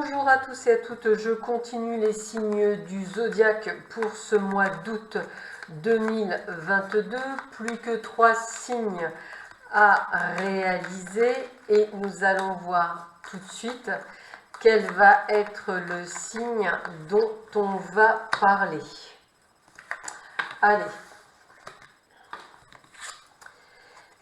Bonjour à tous et à toutes, je continue les signes du zodiaque pour ce mois d'août 2022. Plus que 3 signes à réaliser et nous allons voir tout de suite quel va être le signe dont on va parler. Allez.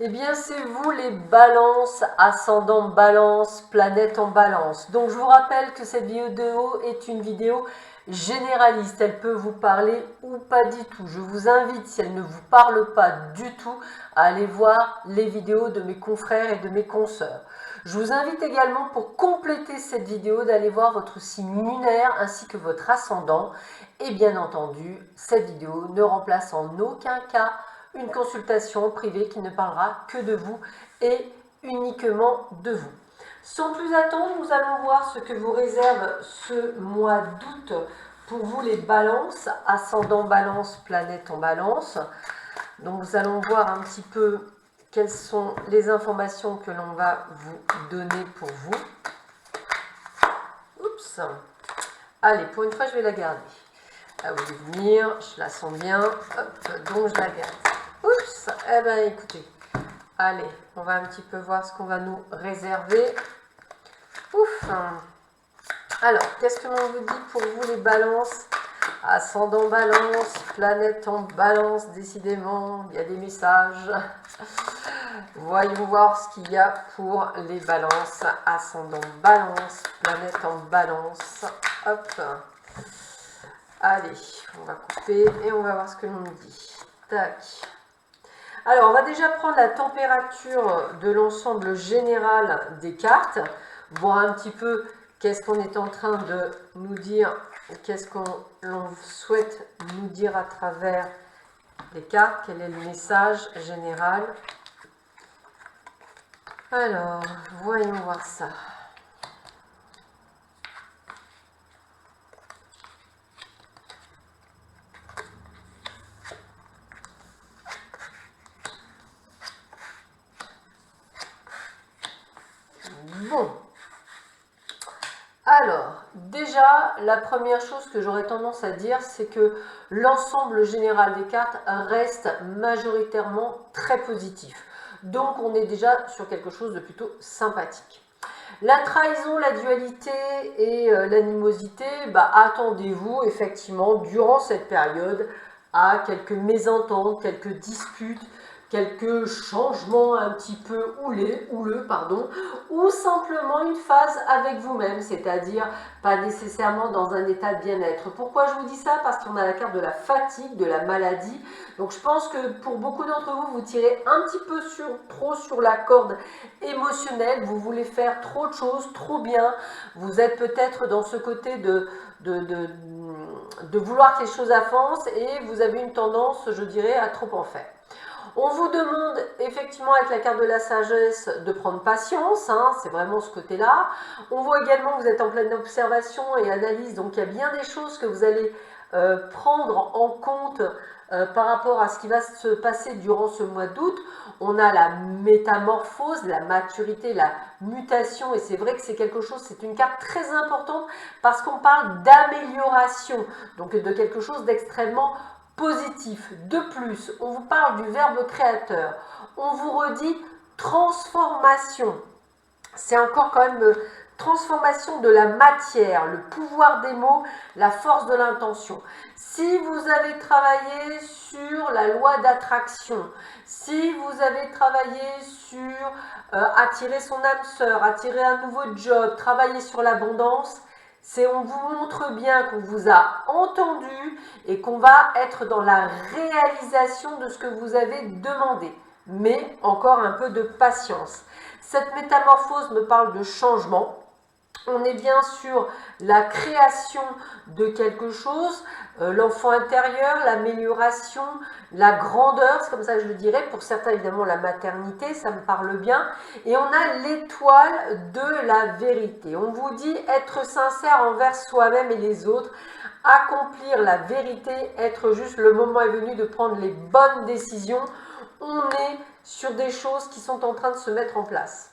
Eh bien, c'est vous les balances, ascendant balance, planète en balance. Donc, je vous rappelle que cette vidéo est une vidéo généraliste. Elle peut vous parler ou pas du tout. Je vous invite, si elle ne vous parle pas du tout, à aller voir les vidéos de mes confrères et de mes consoeurs. Je vous invite également, pour compléter cette vidéo, d'aller voir votre signe lunaire ainsi que votre ascendant. Et bien entendu, cette vidéo ne remplace en aucun cas une consultation privée qui ne parlera que de vous et uniquement de vous. Sans plus attendre, nous allons voir ce que vous réserve ce mois d'août pour vous les balances, ascendant balance, planète en balance. Donc nous allons voir un petit peu quelles sont les informations que l'on va vous donner pour vous. Oups. Allez, pour une fois, je vais la garder. Elle voulait venir, je la sens bien, hop, donc je la garde. Oups, eh bien écoutez, allez, on va un petit peu voir ce qu'on va nous réserver. Ouf. Alors, qu'est-ce que l'on vous dit pour vous les balances? Ascendant balance, planète en balance, décidément, il y a des messages. Voyons voir ce qu'il y a pour les balances. Ascendant balance, planète en balance. Hop. Allez, on va couper et on va voir ce que l'on nous dit. Tac. Alors, on va déjà prendre la température de l'ensemble général des cartes, voir un petit peu qu'est-ce qu'on est en train de nous dire, qu'est-ce qu'on souhaite nous dire à travers les cartes, quel est le message général. Alors, voyons voir ça. Bon, alors, déjà, la première chose que j'aurais tendance à dire, c'est que l'ensemble général des cartes reste majoritairement très positif. Donc, on est déjà sur quelque chose de plutôt sympathique. La trahison, la dualité et l'animosité, attendez-vous effectivement durant cette période à quelques mésententes, quelques disputes, quelques changements un petit peu houleux, ou simplement une phase avec vous-même, c'est-à-dire pas nécessairement dans un état de bien-être. Pourquoi je vous dis ça? Parce qu'on a la carte de la fatigue, de la maladie. Donc je pense que pour beaucoup d'entre vous, vous tirez un petit peu trop sur la corde émotionnelle, vous voulez faire trop de choses, trop bien, vous êtes peut-être dans ce côté de vouloir que les choses avancent et vous avez une tendance, je dirais, à trop en faire. On vous demande effectivement avec la carte de la sagesse de prendre patience, c'est vraiment ce côté-là. On voit également que vous êtes en pleine observation et analyse, donc il y a bien des choses que vous allez prendre en compte par rapport à ce qui va se passer durant ce mois d'août. On a la métamorphose, la maturité, la mutation, et c'est vrai que c'est quelque chose, c'est une carte très importante parce qu'on parle d'amélioration, donc de quelque chose d'extrêmement positif. De plus, on vous parle du verbe créateur. On vous redit transformation. C'est encore quand même transformation de la matière, le pouvoir des mots, la force de l'intention. Si vous avez travaillé sur la loi d'attraction, si vous avez travaillé sur attirer son âme sœur, attirer un nouveau job, travailler sur l'abondance, on vous montre bien qu'on vous a entendu et qu'on va être dans la réalisation de ce que vous avez demandé. Mais encore un peu de patience. Cette métamorphose me parle de changement. On est bien sur la création de quelque chose, l'enfant intérieur, l'amélioration, la grandeur, c'est comme ça que je le dirais. Pour certains, évidemment, la maternité, ça me parle bien. Et on a l'étoile de la vérité. On vous dit être sincère envers soi-même et les autres, accomplir la vérité, être juste, le moment est venu de prendre les bonnes décisions. On est sur des choses qui sont en train de se mettre en place.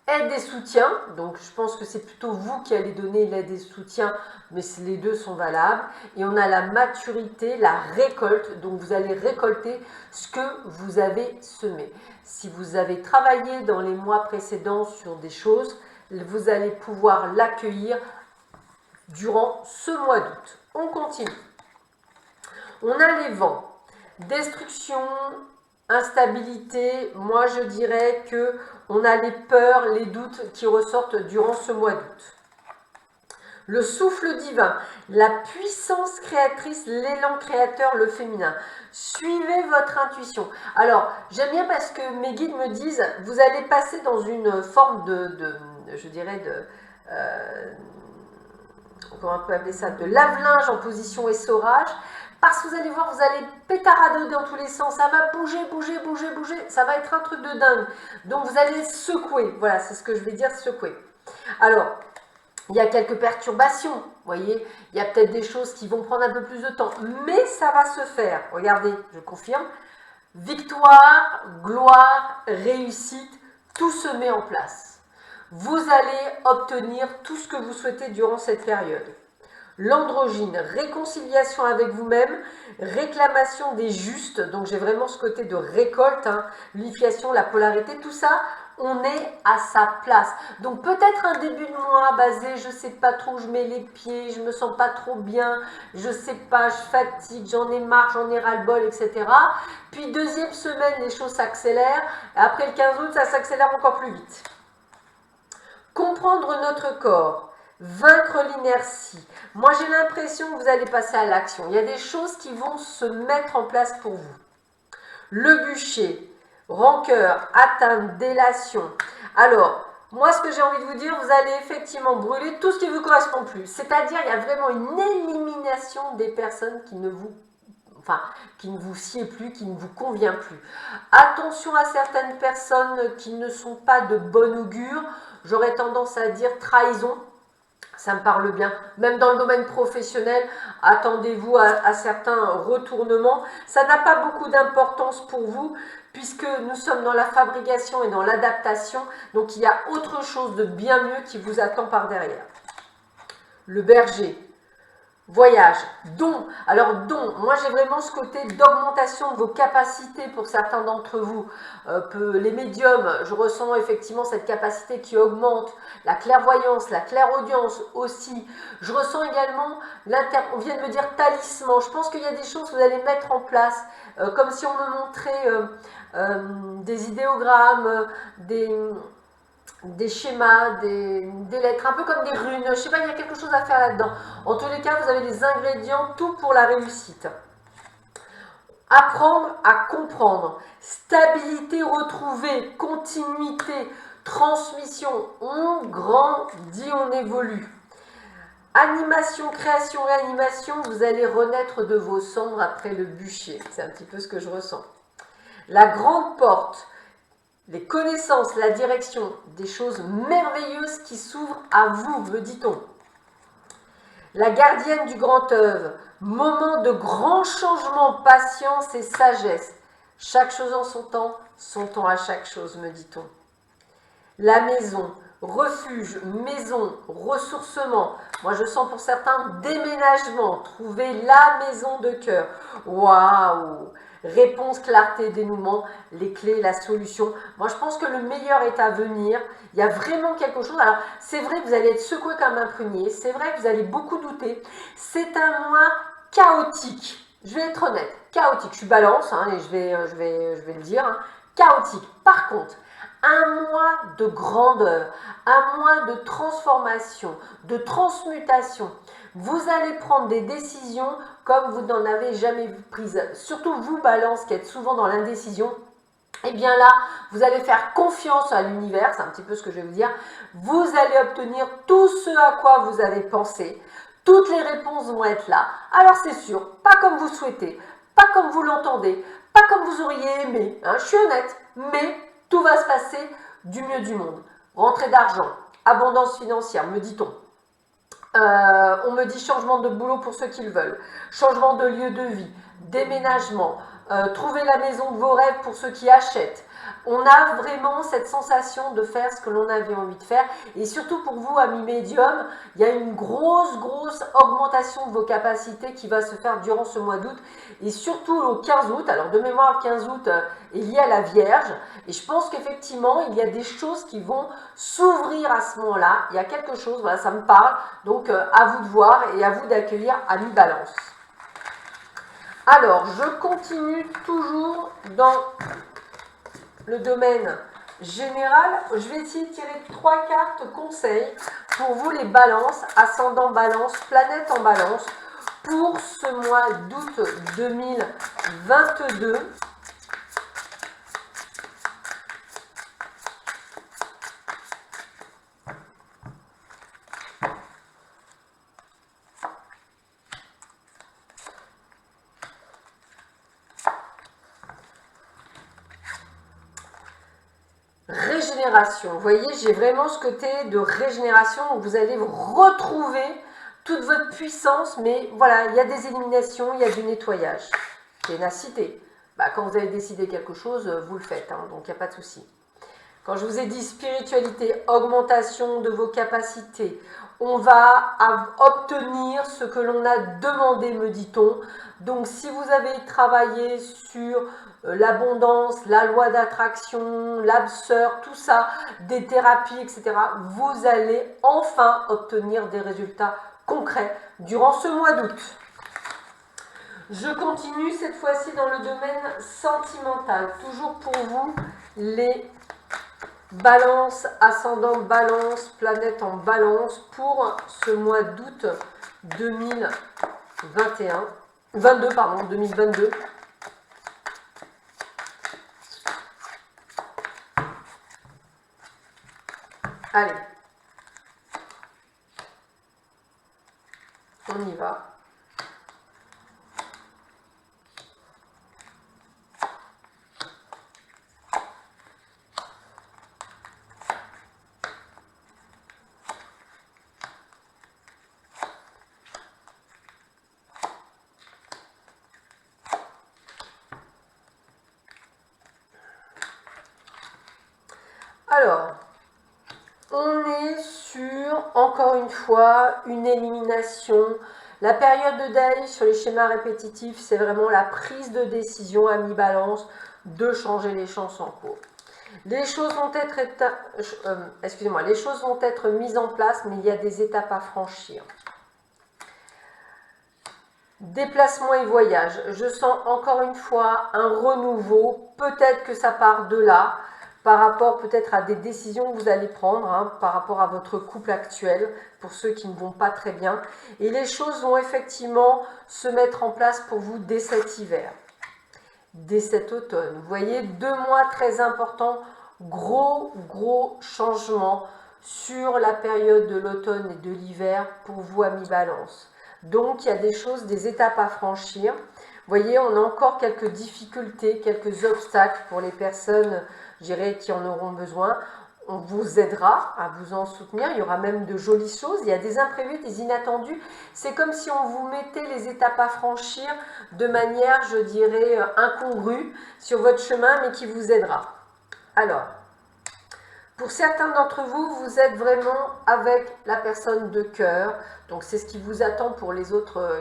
aide et soutien, donc je pense que c'est plutôt vous qui allez donner l'aide et soutien, mais les deux sont valables. Et on a la maturité, la récolte, donc vous allez récolter ce que vous avez semé. Si vous avez travaillé dans les mois précédents sur des choses, vous allez pouvoir l'accueillir durant ce mois d'août. On continue. On a les vents, destruction, instabilité. Moi je dirais que on a les peurs, les doutes qui ressortent durant ce mois d'août. Le souffle divin, la puissance créatrice, l'élan créateur, le féminin. Suivez votre intuition. Alors, j'aime bien parce que mes guides me disent, vous allez passer dans une forme je dirais, comment on peut appeler ça, de lave-linge en position essorage. Parce que vous allez voir, vous allez pétarader dans tous les sens, ça va bouger, bouger, bouger, bouger, ça va être un truc de dingue. Donc vous allez secouer, voilà, c'est ce que je vais dire, secouer. Alors, il y a quelques perturbations, vous voyez, il y a peut-être des choses qui vont prendre un peu plus de temps, mais ça va se faire. Regardez, je confirme, victoire, gloire, réussite, tout se met en place. Vous allez obtenir tout ce que vous souhaitez durant cette période. L'androgyne, réconciliation avec vous-même, réclamation des justes, donc j'ai vraiment ce côté de récolte, hein, l'unification, la polarité, tout ça, on est à sa place. Donc peut-être un début de mois basé, je sais pas trop où je mets les pieds, je me sens pas trop bien, je sais pas, je fatigue, j'en ai marre, j'en ai ras-le-bol, etc. Puis deuxième semaine, les choses s'accélèrent, après le 15 août, ça s'accélère encore plus vite. Comprendre notre corps. Vaincre l'inertie. Moi, j'ai l'impression que vous allez passer à l'action. Il y a des choses qui vont se mettre en place pour vous. Le bûcher, rancœur, atteinte, délation. Alors, moi, ce que j'ai envie de vous dire, vous allez effectivement brûler tout ce qui ne vous correspond plus. C'est-à-dire, il y a vraiment une élimination des personnes qui ne vous sied plus, qui ne vous convient plus. Attention à certaines personnes qui ne sont pas de bon augure. J'aurais tendance à dire trahison. Ça me parle bien. Même dans le domaine professionnel, attendez-vous à certains retournements. Ça n'a pas beaucoup d'importance pour vous puisque nous sommes dans la fabrication et dans l'adaptation. Donc, il y a autre chose de bien mieux qui vous attend par derrière. Le berger. Voyage, don. Alors don, moi j'ai vraiment ce côté d'augmentation de vos capacités pour certains d'entre vous. Les médiums, je ressens effectivement cette capacité qui augmente. La clairvoyance, la clairaudience aussi. Je ressens également, on vient de me dire talisman. Je pense qu'il y a des choses que vous allez mettre en place. Comme si on me montrait des idéogrammes, des schémas, des lettres, un peu comme des runes, je ne sais pas, il y a quelque chose à faire là-dedans. En tous les cas, vous avez les ingrédients, tout pour la réussite. Apprendre à comprendre, stabilité retrouvée, continuité, transmission, on grandit, on évolue. Animation, création, réanimation, vous allez renaître de vos cendres après le bûcher. C'est un petit peu ce que je ressens. La grande porte, les connaissances, la direction, des choses merveilleuses qui s'ouvrent à vous, me dit-on. La gardienne du grand œuvre, moment de grand changement, patience et sagesse. Chaque chose en son temps à chaque chose, me dit-on. La maison, refuge, maison, ressourcement. Moi, je sens pour certains déménagement, trouver la maison de cœur. Waouh! Réponse, clarté, dénouement, les clés, la solution. Moi, je pense que le meilleur est à venir. Il y a vraiment quelque chose. Alors, c'est vrai que vous allez être secoué comme un prunier. C'est vrai que vous allez beaucoup douter. C'est un mois chaotique. Je vais être honnête, chaotique. Je suis balance, hein, et je vais le dire. Hein. Chaotique. Par contre, un mois de grandeur, un mois de transformation, de transmutation. Vous allez prendre des décisions comme vous n'en avez jamais prises. Surtout vous, Balance, qui êtes souvent dans l'indécision. Eh bien là, vous allez faire confiance à l'univers, c'est un petit peu ce que je vais vous dire. Vous allez obtenir tout ce à quoi vous avez pensé. Toutes les réponses vont être là. Alors c'est sûr, pas comme vous souhaitez, pas comme vous l'entendez, pas comme vous auriez aimé. Hein, je suis honnête, mais tout va se passer du mieux du monde. Rentrée d'argent, abondance financière, me dit-on. On me dit changement de boulot pour ceux qui le veulent, changement de lieu de vie, déménagement, trouver la maison de vos rêves pour ceux qui achètent. On a vraiment cette sensation de faire ce que l'on avait envie de faire. Et surtout pour vous, amis médiums, il y a une grosse augmentation de vos capacités qui va se faire durant ce mois d'août. Et surtout au 15 août. Alors de mémoire, le 15 août est lié à la Vierge. Et je pense qu'effectivement, il y a des choses qui vont s'ouvrir à ce moment-là. Il y a quelque chose, voilà, ça me parle. Donc à vous de voir et à vous d'accueillir, amis Balance. Alors, je continue toujours dans le domaine général. Je vais essayer de tirer 3 cartes conseils pour vous les balances, ascendant balance, planète en balance, pour ce mois d'août 2022. Régénération. Vous voyez, j'ai vraiment ce côté de régénération où vous allez vous retrouver toute votre puissance, mais voilà, il y a des éliminations, il y a du nettoyage. Ténacité. Bah, quand vous avez décidé quelque chose, vous le faites, hein, donc il n'y a pas de souci. Quand je vous ai dit spiritualité, augmentation de vos capacités, on va obtenir ce que l'on a demandé, me dit-on. Donc si vous avez travaillé sur l'abondance, la loi d'attraction, l'abseur, tout ça, des thérapies, etc., vous allez enfin obtenir des résultats concrets durant ce mois d'août. Je continue cette fois-ci dans le domaine sentimental. Toujours pour vous, les Balance, ascendant Balance, planète en Balance pour ce mois d'août 2022. Allez, on y va. Alors, on est sur, encore une fois, une élimination. La période de deuil sur les schémas répétitifs, c'est vraiment la prise de décision à mi-balance de changer les chances en cours. Les choses vont être, les choses vont être mises en place, mais il y a des étapes à franchir. Déplacement et voyage. Je sens encore une fois un renouveau. Peut-être que ça part de là, par rapport peut-être à des décisions que vous allez prendre, hein, par rapport à votre couple actuel, pour ceux qui ne vont pas très bien. Et les choses vont effectivement se mettre en place pour vous dès cet hiver, dès cet automne. Vous voyez, 2 mois très importants, gros changement sur la période de l'automne et de l'hiver pour vous, amis Balance. Donc, il y a des choses, des étapes à franchir. Vous voyez, on a encore quelques difficultés, quelques obstacles pour les personnes, je dirais, qui en auront besoin. On vous aidera à vous en soutenir. Il y aura même de jolies choses. Il y a des imprévus, des inattendus. C'est comme si on vous mettait les étapes à franchir de manière, je dirais, incongrue sur votre chemin, mais qui vous aidera. Alors, pour certains d'entre vous, vous êtes vraiment avec la personne de cœur. Donc, c'est ce qui vous attend pour les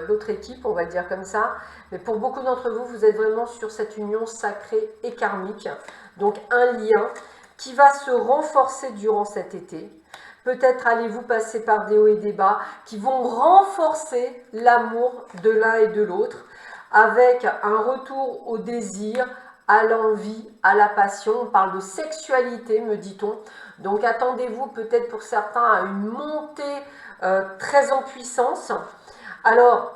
l'autre équipe, on va le dire comme ça. Mais pour beaucoup d'entre vous, vous êtes vraiment sur cette union sacrée et karmique. Donc, un lien qui va se renforcer durant cet été. Peut-être allez-vous passer par des hauts et des bas qui vont renforcer l'amour de l'un et de l'autre avec un retour au désir, à l'envie, à la passion. On parle de sexualité, me dit-on. Donc attendez-vous peut-être pour certains à une montée très en puissance. Alors,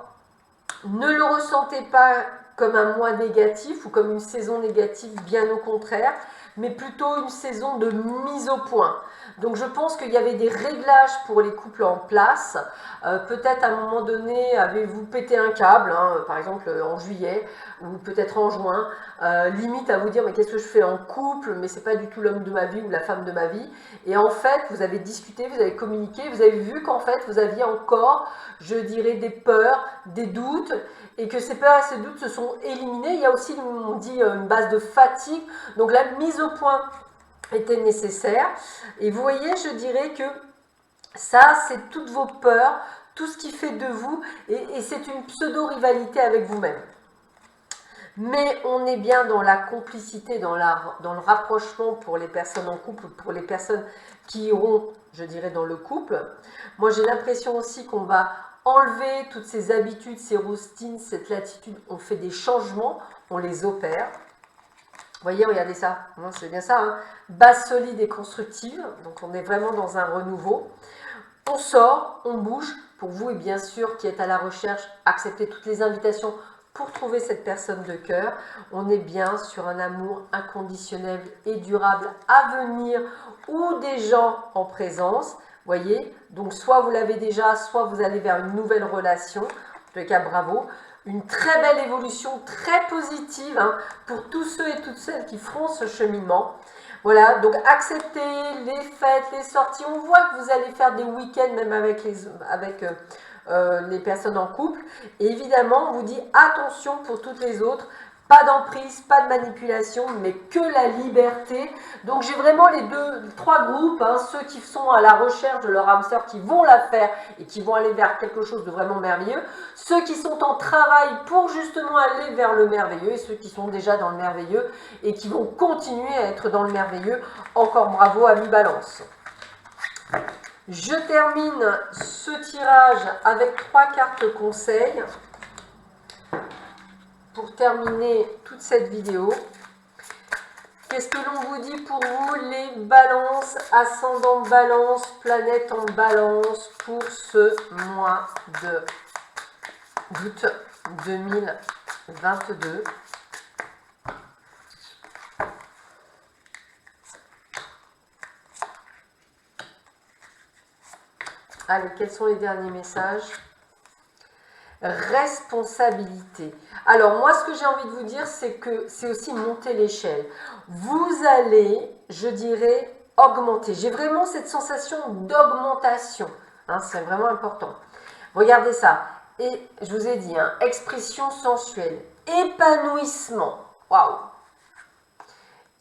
ne le ressentez pas comme un mois négatif ou comme une saison négative, bien au contraire. mais plutôt une saison de mise au point. Donc je pense qu'il y avait des réglages pour les couples en place. Peut-être à un moment donné, avez-vous pété un câble, hein, par exemple en juillet ou peut-être en juin, limite à vous dire mais qu'est-ce que je fais en couple, mais c'est pas du tout l'homme de ma vie ou la femme de ma vie. Et en fait, vous avez discuté, vous avez communiqué, vous avez vu qu'en fait, vous aviez encore, je dirais, des peurs, des doutes, et que ces peurs et ces doutes se sont éliminés. Il y a aussi, on dit, une base de fatigue. Donc la mise au point était nécessaire. Et vous voyez, je dirais que ça, c'est toutes vos peurs, tout ce qui fait de vous, et c'est une pseudo-rivalité avec vous-même. Mais on est bien dans la complicité, dans le rapprochement pour les personnes en couple, pour les personnes qui iront, je dirais, dans le couple. Moi, j'ai l'impression aussi qu'on va enlever toutes ces habitudes, ces routines, cette latitude. On fait des changements, on les opère. Vous voyez, regardez ça, c'est bien ça, hein. Base solide et constructive, donc on est vraiment dans un renouveau. On sort, on bouge, pour vous et bien sûr qui êtes à la recherche, acceptez toutes les invitations pour trouver cette personne de cœur. On est bien sur un amour inconditionnel et durable à venir ou des gens en présence. Voyez, donc soit vous l'avez déjà, soit vous allez vers une nouvelle relation. En tous les cas, bravo. Une très belle évolution, très positive, hein, pour tous ceux et toutes celles qui feront ce cheminement. Voilà, donc acceptez les fêtes, les sorties. On voit que vous allez faire des week-ends même avec les personnes en couple. Et évidemment, on vous dit attention pour toutes les autres. Pas d'emprise, pas de manipulation, mais que la liberté. Donc j'ai vraiment les trois groupes, hein, ceux qui sont à la recherche de leur âme sœur, qui vont la faire et qui vont aller vers quelque chose de vraiment merveilleux. Ceux qui sont en travail pour justement aller vers le merveilleux et ceux qui sont déjà dans le merveilleux et qui vont continuer à être dans le merveilleux. Encore bravo à mi-balance. Je termine ce tirage avec 3 cartes conseils. Pour terminer toute cette vidéo, qu'est-ce que l'on vous dit pour vous les balances, ascendant balance, planète en balance pour ce mois d'août 2022? Allez, quels sont les derniers messages? Responsabilité. Alors moi, ce que j'ai envie de vous dire, c'est que c'est aussi monter l'échelle. Vous allez, je dirais, augmenter. J'ai vraiment cette sensation d'augmentation. Hein, c'est vraiment important. Regardez ça. Et je vous ai dit, hein, expression sensuelle, épanouissement. Waouh!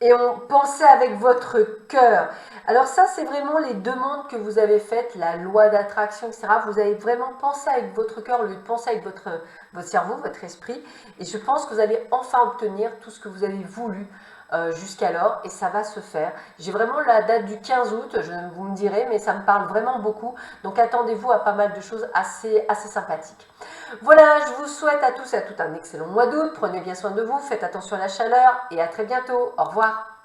Et on pensait avec votre cœur. Alors ça, c'est vraiment les demandes que vous avez faites, la loi d'attraction, etc. Vous avez vraiment pensé avec votre cœur au lieu de penser avec votre cerveau, votre esprit. Et je pense que vous allez enfin obtenir tout ce que vous avez voulu jusqu'alors. Et ça va se faire. J'ai vraiment la date du 15 août, vous me direz, mais ça me parle vraiment beaucoup. Donc attendez-vous à pas mal de choses assez sympathiques. Voilà, je vous souhaite à tous et à toutes un excellent mois d'août. Prenez bien soin de vous, faites attention à la chaleur et à très bientôt. Au revoir.